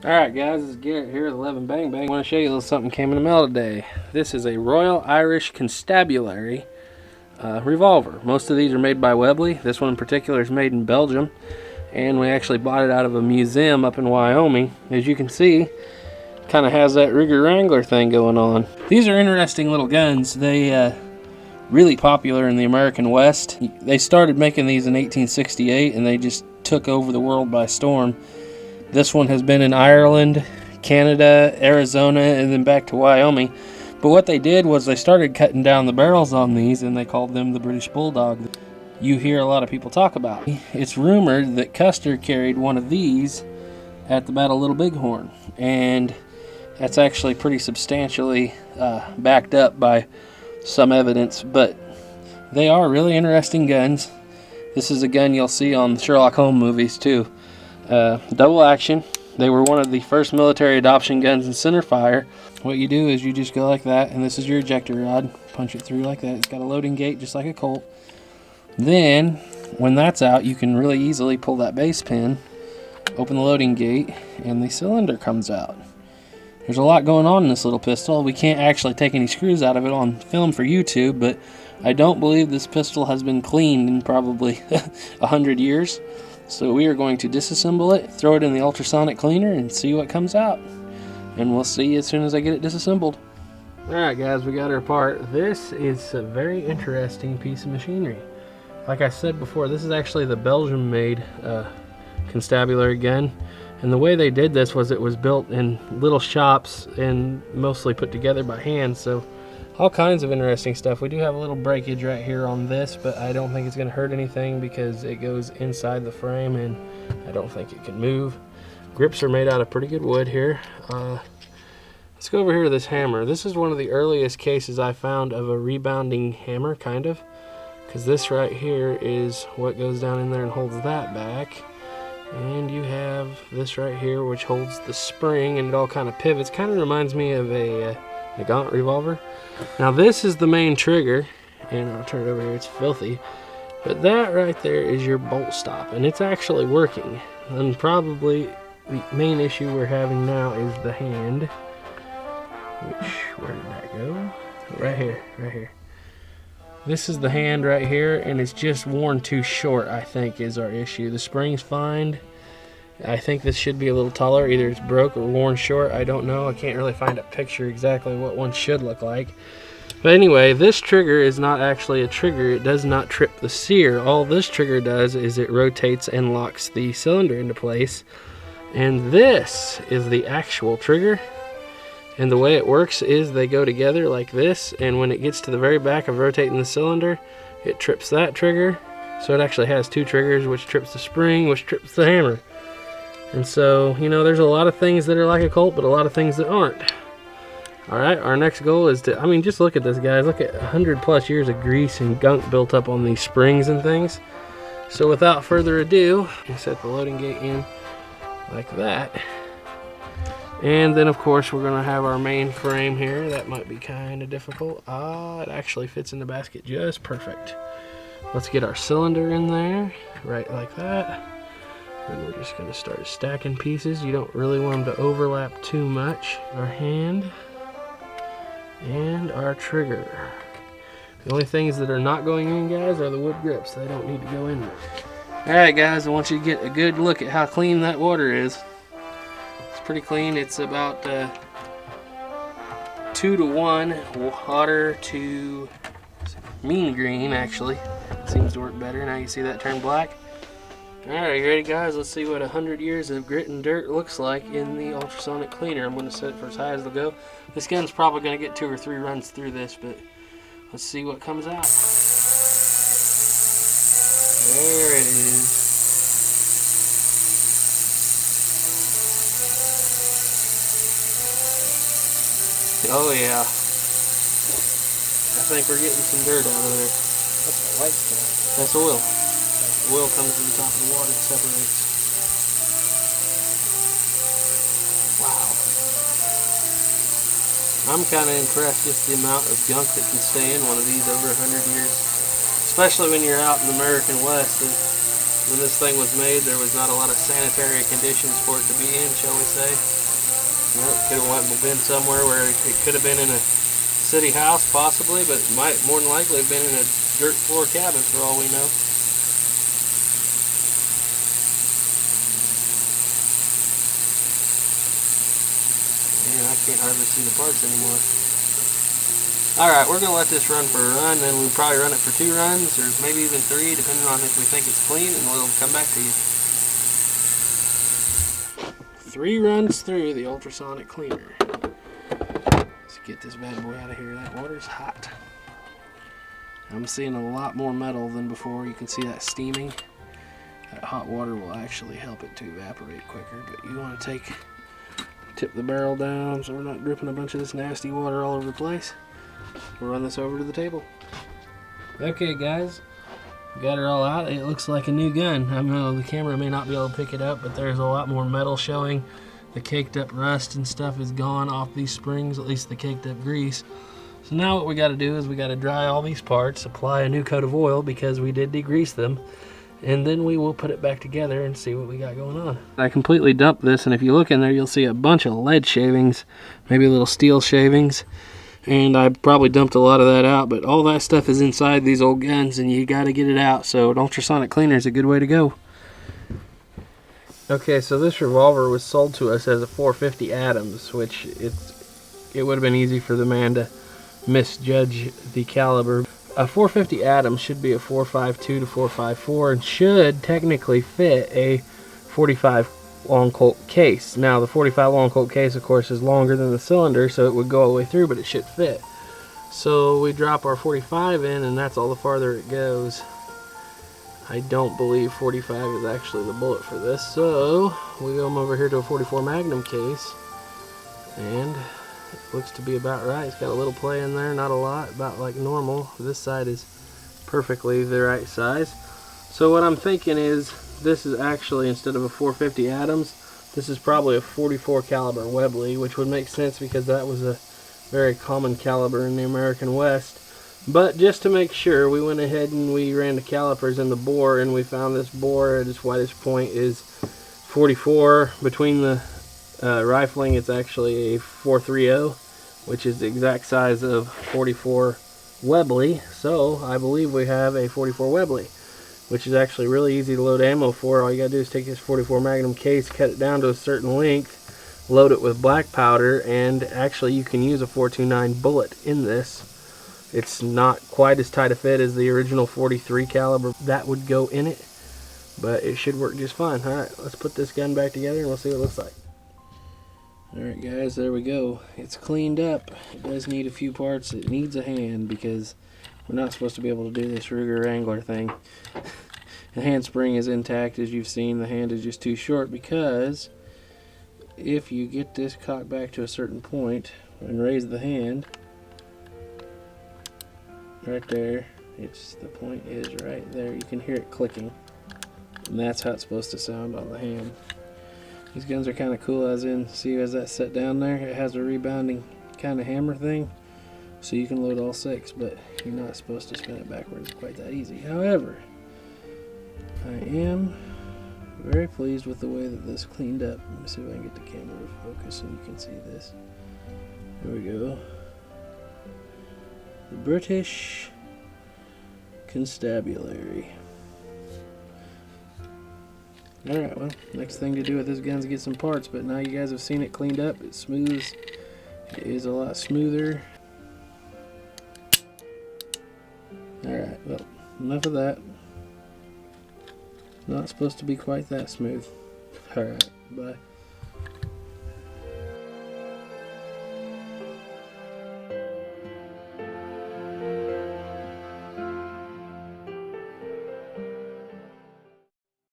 Alright guys, this is Garrett here with 11 Bang Bang. I want to show you a little something came in the mail today. This is a Royal Irish Constabulary revolver. Most of these are made by Webley. This one in particular is made in Belgium. And we actually bought it out of a museum up in Wyoming. As you can see, kind of has that Rigger Wrangler thing going on. These are interesting little guns. They really popular in the American West. They started making these in 1868 and they just took over the world by storm. This one has been in Ireland, Canada, Arizona, and then back to Wyoming. But what they did was they started cutting down the barrels on these, and they called them the British Bulldog. You hear a lot of people talk about. It's rumored that Custer carried one of these at the Battle of Little Bighorn, and that's actually pretty substantially backed up by some evidence. But they are really interesting guns. This is a gun you'll see on the Sherlock Holmes movies too. Double action. They were one of the first military adoption guns in center fire. What you do is you just go like that, and this is your ejector rod. Punch it through like that. It's got a loading gate just like a Colt. Then when that's out, you can really easily pull that base pin, open the loading gate, and the cylinder comes out. There's a lot going on in this little pistol. We can't actually take any screws out of it on film for YouTube, but I don't believe this pistol has been cleaned in probably 100 years. So we are going to disassemble it, throw it in the ultrasonic cleaner, and see what comes out. And we'll see as soon as I get it disassembled. Alright guys, we got her apart. This is a very interesting piece of machinery. Like I said before, this is actually the Belgium-made constabulary gun. And the way they did this was it was built in little shops and mostly put together by hand. So all kinds of interesting stuff. We do have a little breakage right here on this, but I don't think it's going to hurt anything because it goes inside the frame and I don't think it can move. Grips are made out of pretty good wood here. Let's go over here to this hammer. This is one of the earliest cases I found of a rebounding hammer, kind of. Because this right here is what goes down in there and holds that back. And you have this right here which holds the spring, and it all kind of pivots. Kind of reminds me of a Gaunt revolver. Now this is the main trigger, and I'll turn it over here, it's filthy, but that right there is your bolt stop, and it's actually working. And probably the main issue we're having now is the hand, which, where did that go? Right here. This is the hand right here, and it's just worn too short, I think, is our issue. The spring's fine. I think this should be a little taller. Either it's broke or worn short. I don't know. I can't really find a picture exactly what one should look like. But anyway, this trigger is not actually a trigger. It does not trip the sear. All this trigger does is it rotates and locks the cylinder into place. And this is the actual trigger. And the way it works is they go together like this. And when it gets to the very back of rotating the cylinder, it trips that trigger. So it actually has two triggers, which trips the spring, which trips the hammer. And so, you know, there's a lot of things that are like a Colt, but a lot of things that aren't. Alright, our next goal is to, I mean, just look at this, guys. Look at 100 plus years of grease and gunk built up on these springs and things. So without further ado, we set the loading gate in like that. And then, of course, we're going to have our main frame here. That might be kind of difficult. It actually fits in the basket just perfect. Let's get our cylinder in there, right like that. And we're just going to start stacking pieces. You don't really want them to overlap too much. Our hand and our trigger. The only things that are not going in, guys, are the wood grips. They don't need to go in there. Alright guys, I want you to get a good look at how clean that water is. It's pretty clean. It's about 2 to 1 water to mean green, actually. It seems to work better. Now you see that turn black. Alright, you ready guys? Let's see what 100 years of grit and dirt looks like in the ultrasonic cleaner. I'm going to set it for as high as it'll go. This gun's probably going to get 2 or 3 runs through this, but let's see what comes out. There it is. Oh yeah. I think we're getting some dirt out of there. What's that white stuff? That's oil. Oil comes to the top of the water, it separates. Wow. I'm kind of impressed with the amount of gunk that can stay in one of these over 100 years. Especially when you're out in the American West. When this thing was made, there was not a lot of sanitary conditions for it to be in, shall we say. Well, it could have been somewhere where it could have been in a city house, possibly, but it might more than likely have been in a dirt floor cabin for all we know. Man, I can't hardly see the parts anymore. Alright, we're going to let this run for a run, then we'll probably run it for 2 runs, or maybe even 3, depending on if we think it's clean, and we'll come back to you. 3 runs through the ultrasonic cleaner. Let's get this bad boy out of here. That water's hot. I'm seeing a lot more metal than before. You can see that steaming. That hot water will actually help it to evaporate quicker, but you want to tip the barrel down so we're not dripping a bunch of this nasty water all over the place. We'll run this over to the table. Okay guys, got it all out. It looks like a new gun. I know the camera may not be able to pick it up, but there's a lot more metal showing. The caked up rust and stuff is gone off these springs, at least the caked up grease. So now what we got to do is we got to dry all these parts, apply a new coat of oil because we did degrease them, and then we will put it back together and see what we got going on. I completely dumped this, and if you look in there, you'll see a bunch of lead shavings, maybe little steel shavings. And I probably dumped a lot of that out, but all that stuff is inside these old guns and you got to get it out. So an ultrasonic cleaner is a good way to go. Okay, so this revolver was sold to us as a 450 Adams, which it would have been easy for the man to misjudge the caliber. A 450 Adams should be a 4.52 to 4.54 and should technically fit a 45 long Colt case. Now the 45 long Colt case of course is longer than the cylinder, so it would go all the way through, but it should fit. So we drop our 45 in and that's all the farther it goes. I don't believe 45 is actually the bullet for this, so we go over here to a 44 Magnum case and it looks to be about right. It's got a little play in there, not a lot, about like normal. This side is perfectly the right size. So what I'm thinking is this is actually, instead of a 450 Adams, this is probably a 44 caliber Webley, which would make sense because that was a very common caliber in the American West. But just to make sure, we went ahead and we ran the calipers in the bore, and we found this bore at its widest point is 44. Between the rifling, it's actually a 430, which is the exact size of 44 Webley. So I believe we have a 44 Webley, which is actually really easy to load ammo for. All you gotta do is take this 44 Magnum case, cut it down to a certain length, load it with black powder, and actually you can use a 429 bullet in this. It's not quite as tight a fit as the original 43 caliber that would go in it, but it should work just fine. Alright, let's put this gun back together and we'll see what it looks like. Alright guys, there we go. It's cleaned up. It does need a few parts. It needs a hand because we're not supposed to be able to do this Ruger Wrangler thing. The handspring is intact, as you've seen. The hand is just too short because if you get this cocked back to a certain point and raise the hand, right there, the point is right there. You can hear it clicking, and that's how it's supposed to sound on the hand. These guns are kind of cool, as in, see as that set down there, it has a rebounding kind of hammer thing, so you can load all 6, but you're not supposed to spin it backwards quite that easy. However, I am very pleased with the way that this cleaned up. Let me see if I can get the camera to focus so you can see this. There we go. The British Constabulary. Alright, well, next thing to do with this gun is get some parts, but now you guys have seen it cleaned up. It's smooth. It is a lot smoother. Alright, well, enough of that. Not supposed to be quite that smooth. Alright, bye.